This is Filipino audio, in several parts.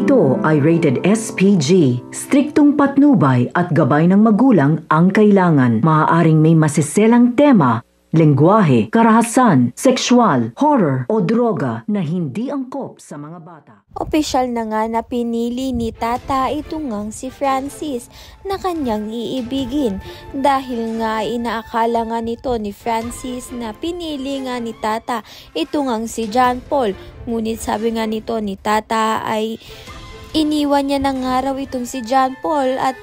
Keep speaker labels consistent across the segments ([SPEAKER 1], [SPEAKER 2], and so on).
[SPEAKER 1] Ito ay rated SPG. Striktong patnubay at gabay ng magulang ang kailangan. Maaaring may masiselang tema, lengguwahe, karahasan, sexual, horror o droga na hindi angkop sa mga bata.
[SPEAKER 2] Opisyal na nga na pinili ni Tata itong ngang si Francis na kanyang iibigin dahil nga inaakala nga nito ni Francis na pinili nga ni Tata itong ngang si John Paul. Ngunit sabi nga nito ni Tata ay iniwan niya na nga raw itong si John Paul at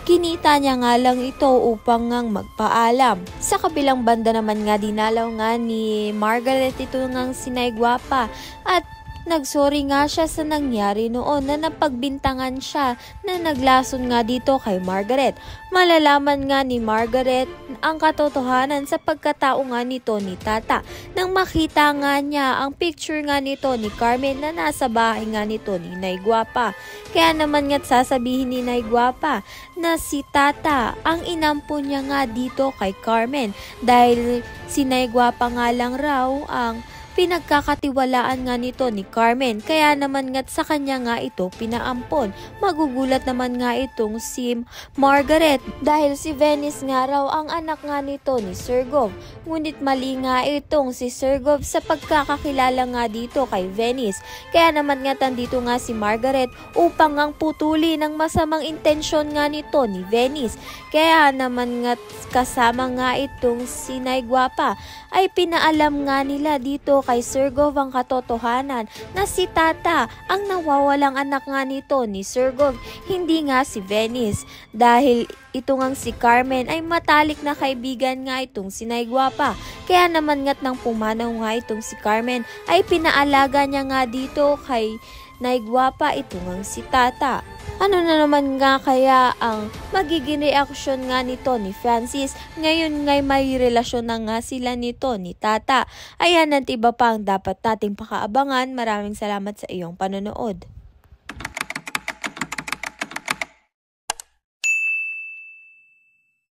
[SPEAKER 2] kinita niya nga lang ito upang ngang magpaalam. Sa kabilang banda naman nga dinalaw nga ni Margaret ito ngang sinay gwapa at nagsorry nga siya sa nangyari noon na napagbintangan siya na naglason nga dito kay Margaret. Malalaman nga ni Margaret ang katotohanan sa pagkatao nga nito ni Tata nang makita nga niya ang picture nga nito ni Carmen na nasa bahay nga nito ni Nay Gwapa. Kaya naman nga't sasabihin ni Nay Gwapa na si Tata ang inampun niya nga dito kay Carmen dahil si Nay Gwapa nga lang raw ang pinagkakatiwalaan nga nito ni Carmen, kaya naman nga't sa kanya nga ito pinaampon. Magugulat naman nga itong si Margaret dahil si Venice nga raw ang anak nga nito ni Sergov. Ngunit mali nga itong si Sergov sa pagkakakilala nga dito kay Venice. Kaya naman nga't andito nga si Margaret upang ang putuli ng masamang intensyon nga nito ni Venice. Kaya naman nga't kasama nga itong si Nay Gwapa ay pinaalam nga nila dito kay Sergov ang katotohanan na si Tata ang nawawalang anak nga nito ni Sergov, hindi nga si Venice. Dahil ito ngang si Carmen ay matalik na kaibigan nga itong si Nay Gwapa. Kaya naman nga't nang pumanaw nga itong si Carmen ay pinaalaga niya nga dito kay Nay Gwapa ito ngang si Tata. Ano na naman nga kaya ang magiging reaksyon nga nito ni Francis ngayon ngay may relasyon na nga sila nito ni Tata? Ayan at iba pa ang dapat nating pakaabangan. Maraming salamat sa iyong panonood.